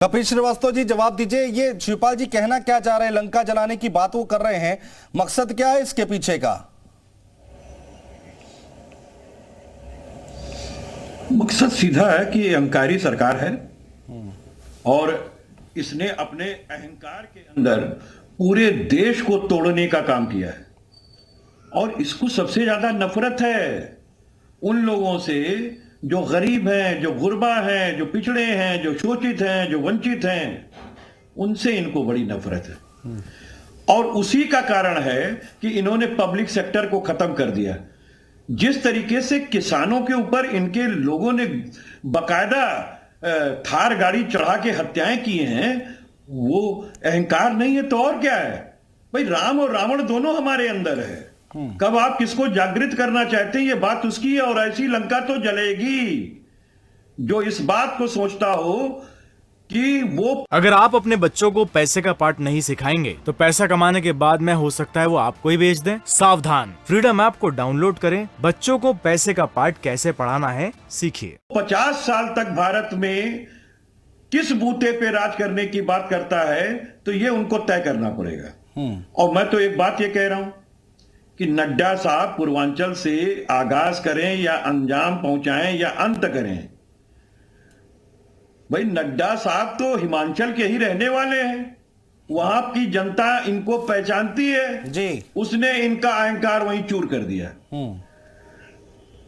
कपिल श्रीवास्तव जी जवाब दीजिए, ये शिवपाल जी कहना क्या चाह रहे हैं? लंका जलाने की बात वो कर रहे हैं, मकसद क्या है इसके पीछे का? मकसद सीधा है कि अहंकारी सरकार है और इसने अपने अहंकार के अंदर पूरे देश को तोड़ने का काम किया है और इसको सबसे ज्यादा नफरत है उन लोगों से जो गरीब हैं, जो गुरबा हैं, जो पिछड़े हैं, जो शोषित हैं, जो वंचित हैं, उनसे इनको बड़ी नफरत है। और उसी का कारण है कि इन्होंने पब्लिक सेक्टर को खत्म कर दिया। जिस तरीके से किसानों के ऊपर इनके लोगों ने बकायदा थार गाड़ी चढ़ा के हत्याएं की हैं, वो अहंकार नहीं है तो और क्या है भाई? राम और रावण दोनों हमारे अंदर है। कब आप किसको जागृत करना चाहते हैं ये बात उसकी है, और ऐसी लंका तो जलेगी जो इस बात को सोचता हो कि वो। अगर आप अपने बच्चों को पैसे का पाठ नहीं सिखाएंगे तो पैसा कमाने के बाद में हो सकता है वो आपको ही बेच दें। सावधान, फ्रीडम ऐप को डाउनलोड करें, बच्चों को पैसे का पाठ कैसे पढ़ाना है सीखिए। 50 साल तक भारत में किस बूते पे राज करने की बात करता है तो ये उनको तय करना पड़ेगा। और मैं तो एक बात ये कह रहा हूं कि नड्डा साहब पूर्वांचल से आगाज करें या अंजाम पहुंचाएं या अंत करें, भाई नड्डा साहब तो हिमाचल के ही रहने वाले हैं, वहां की जनता इनको पहचानती है जी। उसने इनका अहंकार वहीं चूर कर दिया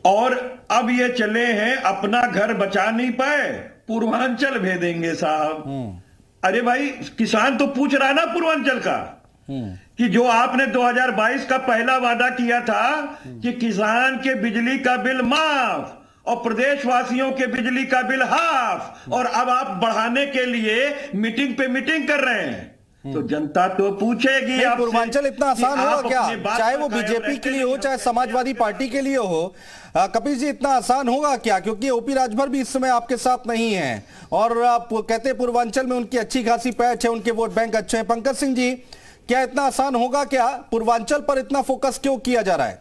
और अब ये चले हैं, अपना घर बचा नहीं पाए, पूर्वांचल भेदेंगे साहब। अरे भाई किसान तो पूछ रहा ना पूर्वांचल का कि जो आपने 2022 का पहला वादा किया था कि किसान के बिजली का बिल माफ और प्रदेशवासियों के बिजली का बिल हाफ, और अब आप बढ़ाने के लिए मीटिंग पे मीटिंग कर रहे हैं, तो जनता तो पूछेगी आपसे। पूर्वांचल इतना आसान होगा क्या? चाहे वो बीजेपी के लिए हो चाहे समाजवादी पार्टी के लिए हो, कपिल जी इतना आसान होगा क्या? क्योंकि ओपी राजभर भी इस समय आपके साथ नहीं है और आप कहते हैं पूर्वांचल में उनकी अच्छी खासी पैठ है, उनके वोट बैंक अच्छे हैं। पंकज सिंह जी, क्या इतना आसान होगा क्या? पूर्वांचल पर इतना फोकस क्यों किया जा रहा है?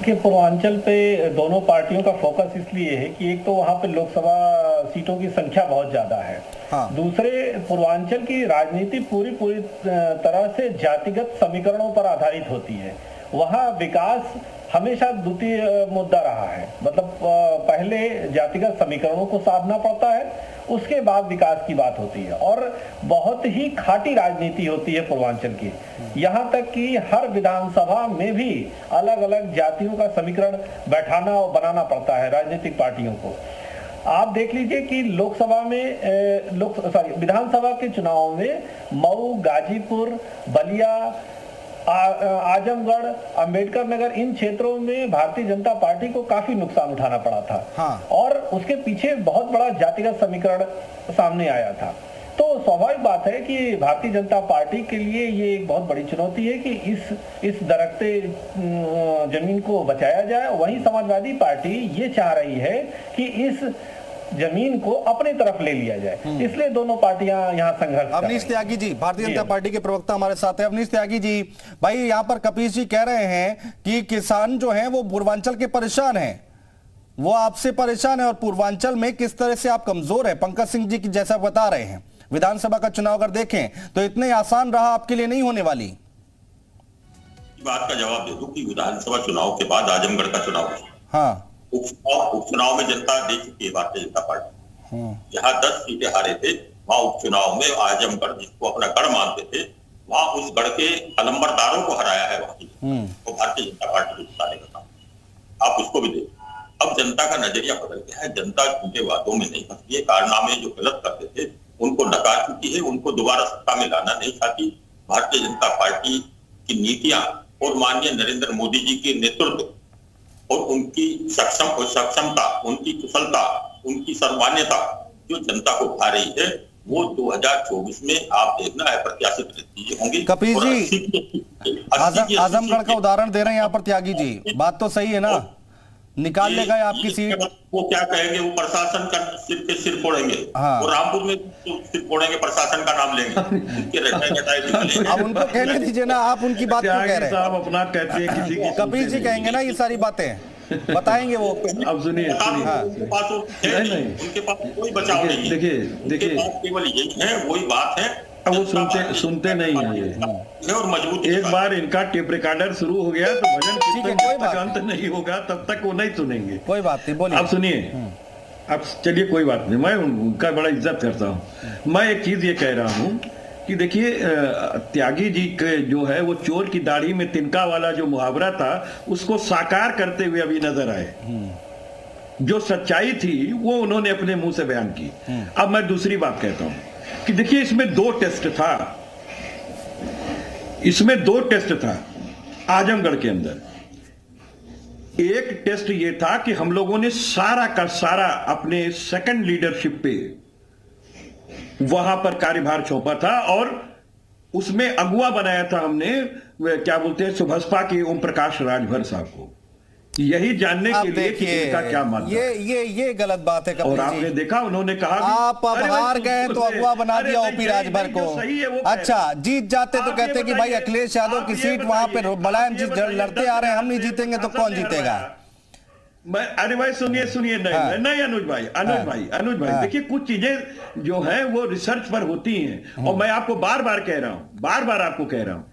कि पूर्वांचल पे दोनों पार्टियों का फोकस इसलिए है कि एक तो वहां पे लोकसभा सीटों की संख्या बहुत ज्यादा है। हाँ। दूसरे, पूर्वांचल की राजनीति पूरी तरह से जातिगत समीकरणों पर आधारित होती है। वहां विकास हमेशा द्वितीय मुद्दा रहा है, मतलब पहले जातिगत समीकरणों को साधना पड़ता है, उसके बाद विकास की बात होती है और बहुत ही खाटी राजनीति होती है पूर्वांचल की। यहाँ तक कि हर विधानसभा में भी अलग अलग जातियों का समीकरण बैठाना और बनाना पड़ता है राजनीतिक पार्टियों को। आप देख लीजिए कि लोकसभा में विधानसभा के चुनाव में मऊ, गाजीपुर, बलिया, आजमगढ़, अंबेडकर नगर, इन क्षेत्रों में भारतीय जनता पार्टी को काफी नुकसान उठाना पड़ा था। हाँ। और उसके पीछे बहुत बड़ा जातिगत समीकरण सामने आया था। तो स्वाभाविक बात है कि भारतीय जनता पार्टी के लिए ये एक बहुत बड़ी चुनौती है कि इस दरकते जमीन को बचाया जाए। वहीं समाजवादी पार्टी ये चाह रही है कि इस जमीन को अपने तरफ ले लिया जाए, इसलिए दोनों पार्टियां यहां संघर्ष। अवनीश त्यागी जी, भारतीय जनता पार्टी के प्रवक्ता हमारे साथ है। अवनीश त्यागी जी, भाई यहां पर कपिल जी कह रहे हैं कि किसान जो हैं वो पूर्वांचल के परेशान हैं, वो आपसे परेशान है और पूर्वांचल में किस तरह से आप कमजोर है। पंकज सिंह जी की जैसा बता रहे हैं, विधानसभा का चुनाव अगर देखें तो इतने आसान रहा आपके लिए नहीं होने वाली बात का जवाब दे दूं कि विधानसभा चुनाव के बाद आजमगढ़ का चुनाव, हाँ, उपचुनाव में जनता दे चुकी है भारतीय जनता पार्टी। जहां 10 सीटें हारे थे, वहां उपचुनाव में आजमगढ़, जिसको अपना गढ़ मानते थे, वहां उस गढ़ के अलंबरदारों को हराया है वहां तो भारतीय जनता पार्टी को जिताने का काम। आप उसको भी देखो। अब जनता का नजरिया बदल गया है, जनता उनके वादों में नहीं फंसती है। कारनामे जो गलत करते थे उनको नकार चुकी है, उनको दोबारा सत्ता में लाना नहीं चाहती। भारतीय जनता पार्टी की नीतियां और माननीय नरेंद्र मोदी जी के नेतृत्व और उनकी सक्षमता, उनकी कुशलता, उनकी सर्वमान्यता जो जनता को भा रही है, वो 2024 में आप देखना है प्रत्याशित नतीजे होंगे। कपिल जी, आजमगढ़ का उदाहरण दे रहे हैं यहाँ पर त्यागी जी, बात तो सही है ना? निकाल लेगा आपकी सीट। वो क्या कहेंगे? वो प्रशासन का सिर फोड़ेंगे। हाँ। वो रामपुर में तो सिर फोड़ेंगे, प्रशासन का नाम लेंगे। अब उनको कहने दीजिए ना, आप उनकी बात क्यों कह रहे हैं? साहब अपना कहते हैं किसी की। कपिल जी कहेंगे ना ये सारी बातें। बताएंगे वो। अब सुनिए, उनके पास उनके पास कोई बचाव नहीं है। देखिए केवल यही है, वही बात है। अब वो सुनते नहीं है ये। और मजबूत एक बार इनका टेप रिकॉर्डर शुरू हो गया तो भजन कीर्तन जब तक अंत नहीं होगा तब तक वो नहीं सुनेंगे। कोई बात नहीं, बोलिए। अब सुनिए, अब चलिए कोई बात नहीं, मैं उनका बड़ा इज्जत करता हूँ। मैं एक चीज ये कह रहा हूँ कि देखिए, त्यागी जी के जो है वो चोर की दाढ़ी में तिनका वाला जो मुहावरा था उसको साकार करते हुए अभी नजर आए। जो सच्चाई थी वो उन्होंने अपने मुंह से बयान की। अब मैं दूसरी बात कहता हूं कि देखिए, इसमें दो टेस्ट था आजमगढ़ के अंदर। एक टेस्ट ये था कि हम लोगों ने सारा का सारा अपने सेकंड लीडरशिप पे वहां पर कार्यभार सौंपा था और उसमें अगुवा बनाया था हमने, क्या बोलते हैं, सुभसपा के ओम प्रकाश राजभर साहब को। यही जानने के लिए कि इनका क्या मानना है। ये गलत बात है। और आपने देखा उन्होंने कहा आप अब हार गए तो अगुवा बना दिया ओपी राजभर को। अच्छा, जीत जाते तो कहते कि भाई अखिलेश यादव की सीट वहां पे मुलायम जी लड़ते आ रहे हैं, हम नहीं जीतेंगे तो कौन जीतेगा। अरे भाई सुनिए, नहीं अनुज भाई, देखिए, कुछ चीजें जो है वो रिसर्च पर होती हैं। और मैं आपको बार बार आपको कह रहा हूं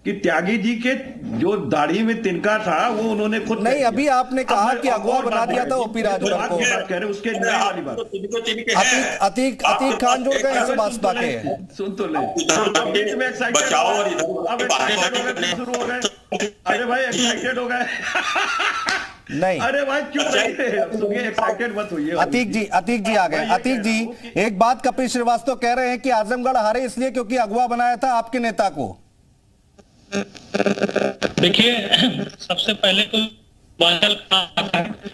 कि त्यागी जी के जो दाढ़ी में तिनका था वो उन्होंने खुद नहीं, अभी आपने कहा कि अगुवा बना दिया था ओपी राजभर को। कह रहे उसके नई वाली बात। अतीक खान जोड़ गए सुभाषपा के। सुन तो ले, शुरू हो गए। अरे भाई एक्साइटेड हो गए। नहीं, अरे भाई क्यों सुनिए, एक्साइटेड मत होइए। अतीक जी आ गए। अतीक जी, एक बात कपिल श्रीवास्तव कह रहे हैं कि आजमगढ़ हारे इसलिए क्योंकि अगुवा बनाया था आपके नेता को। देखिए, सबसे पहले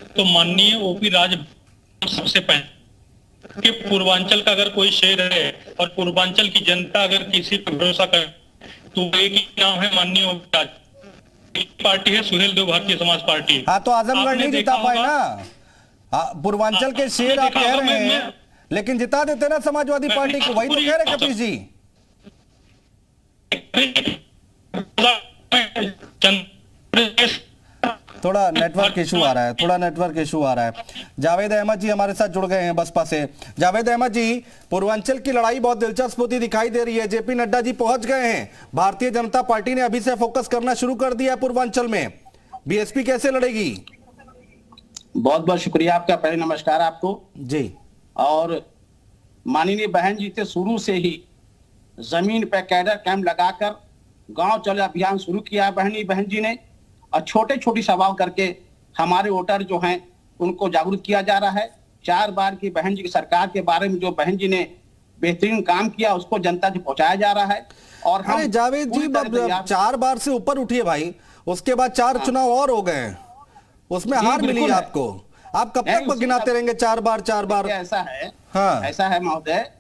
तो माननीय ओपी राजभर सबसे पहले कि पूर्वांचल का अगर कोई शेर है और पूर्वांचल की जनता अगर किसी पर भरोसा करे तो एक ही नाम है, माननीय ओपी राजभर। पार्टी है सुहेल देव भारतीय समाज पार्टी। हाँ, तो आजमगढ़ नहीं जिता पाए ना। पूर्वांचल के शेर आप कह रहे हैं, लेकिन जिता देते ना समाजवादी पार्टी को। वही तो कह रहे कपिल जी। थोड़ा नेटवर्क इशू आ रहा है। जावेद अहमद जी हमारे साथ जुड़ गए हैं बसपा से। जावेद अहमद जी, पूर्वांचल की लड़ाई बहुत दिलचस्प होती दिखाई दे रही है। जेपी नड्डा जी पहुंच गए हैं। भारतीय जनता पार्टी ने अभी से फोकस करना शुरू कर दिया है पूर्वांचल में। बीएसपी कैसे लड़ेगी? बहुत बहुत शुक्रिया आपका। पहले नमस्कार आपको जी। और माननीय बहन जी से शुरू से ही जमीन पर कैडर कैंप लगाकर गांव चले अभियान शुरू किया है बहन जी ने। और छोटे छोटी सवाल करके हमारे वोटर जो हैं उनको जागरूक किया जा रहा है। 4 बार की बहन जी की सरकार के बारे में जो बहन जी ने बेहतरीन काम किया उसको जनता तक पहुंचाया जा रहा है। और अरे जावेद जी, 4 बार से ऊपर उठिए भाई। उसके बाद 4 चुनाव और हो गए, उसमें हार मिली आपको। आप कब तक गिनाते रहेंगे 4 बार? ऐसा है, हाँ, ऐसा है महोदय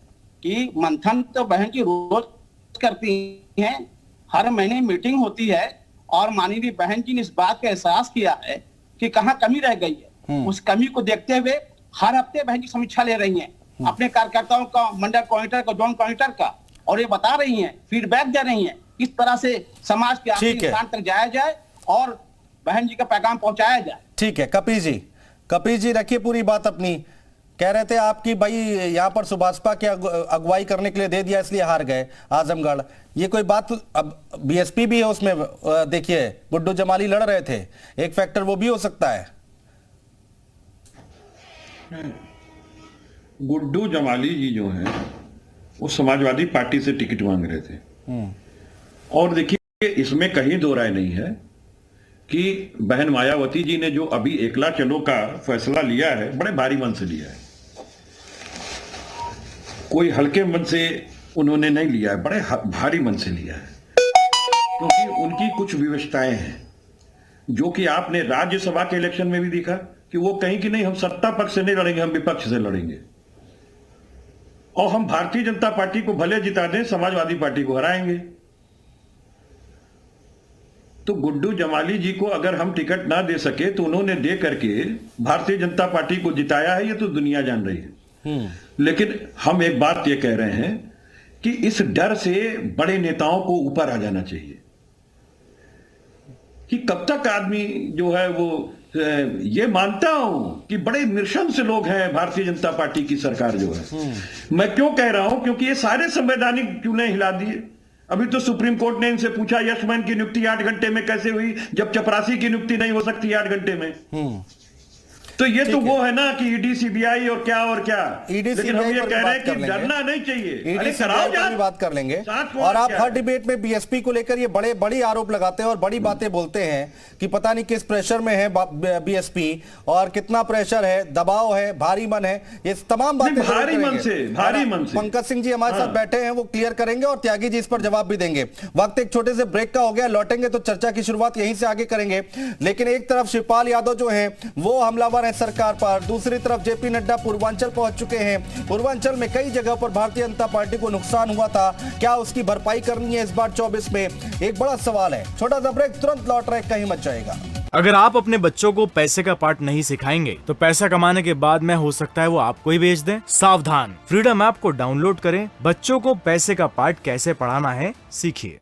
कि मंथन तो बहन जी रोज करती हैं, हर महीने मीटिंग होती है। और माननीय बहन जी ने इस बात का एहसास किया है कि कहाँ कमी रह गई है। उस कमी को देखते हुए हर हफ्ते बहन जी समीक्षा ले रही हैं अपने कार्यकर्ताओं का, मंडल कोऑर्डिनेटर का, जोन कोऑर्डिनेटर का, और ये बता रही हैं, फीडबैक दे रही हैं किस तरह से समाज के आखिरी इंसान तक जाया जाए और बहन जी का पैगाम पहुंचाया जाए। ठीक है कपिल जी रखिए पूरी बात अपनी। कह रहे थे आपकी भाई यहाँ पर सुभाषपा की अगुवाई करने के लिए दे दिया इसलिए हार गए आजमगढ़। ये कोई बात, अब बीएसपी भी है उसमें। देखिए, गुड्डू जमाली लड़ रहे थे, एक फैक्टर वो भी हो सकता है। गुड्डू जमाली जी जो हैं वो समाजवादी पार्टी से टिकट मांग रहे थे। और देखिए, इसमें कहीं दो राय नहीं है कि बहन मायावती जी ने जो अभी एकला चलो का फैसला लिया है, बड़े भारी मन से लिया है। कोई हल्के मन से उन्होंने नहीं लिया है, बड़े भारी मन से लिया है। क्योंकि उनकी कुछ विवशताएं हैं जो कि आपने राज्यसभा के इलेक्शन में भी देखा कि वो कहीं कि नहीं, हम सत्ता पक्ष से नहीं लड़ेंगे, हम विपक्ष से लड़ेंगे। और हम भारतीय जनता पार्टी को भले जिता दें, समाजवादी पार्टी को हराएंगे। तो गुड्डू जमाली जी को अगर हम टिकट ना दे सके तो उन्होंने दे करके भारतीय जनता पार्टी को जिताया है, ये तो दुनिया जान रही है। लेकिन हम एक बात ये कह रहे हैं कि इस डर से बड़े नेताओं को ऊपर आ जाना चाहिए कि कब तक आदमी जो है वो ये मानता हूं कि बड़े नृशंस लोग हैं भारतीय जनता पार्टी की सरकार जो है। मैं क्यों कह रहा हूं, क्योंकि ये सारे संवैधानिक चूल्हे हिला दिए। अभी तो सुप्रीम कोर्ट ने इनसे पूछा यशमैन की नियुक्ति 8 घंटे में कैसे हुई, जब चपरासी की नियुक्ति नहीं हो सकती 8 घंटे में। तो ये तो वो है ना कि ईडी सीबीआई और क्या लेकिन हम ये कह रहे हैं कि डरना नहीं चाहिए। अरे कराओ जांच, बात कर लेंगे। और आप हर डिबेट में बीएसपी को लेकर ये बड़ी आरोप लगाते हैं और बड़ी बातें बोलते हैं कि पता नहीं किस प्रेशर में है बीएसपी और कितना प्रेशर है, दबाव है, भारी मन है, ये तमाम बातें भारी मन से पंकज सिंह जी हमारे साथ बैठे हैं, वो क्लियर करेंगे और त्यागी जी इस पर जवाब भी देंगे। वक्त एक छोटे से ब्रेक का हो गया, लौटेंगे तो चर्चा की शुरुआत यहीं से आगे करेंगे। लेकिन एक तरफ शिवपाल यादव जो है वो हमलावर सरकार पर, दूसरी तरफ जेपी नड्डा पूर्वांचल पहुंच चुके हैं। पूर्वांचल में कई जगह पर भारतीय जनता पार्टी को नुकसान हुआ था, क्या उसकी भरपाई करनी है इस बार 24 में, एक बड़ा सवाल है। छोटा सा ब्रेक, तुरंत लौट रहे, कहीं मत जाएगा। अगर आप अपने बच्चों को पैसे का पार्ट नहीं सिखाएंगे तो पैसा कमाने के बाद में हो सकता है वो आपको ही बेच दें। सावधान, फ्रीडम ऐप को डाउनलोड करें, बच्चों को पैसे का पार्ट कैसे पढ़ाना है सीखिए।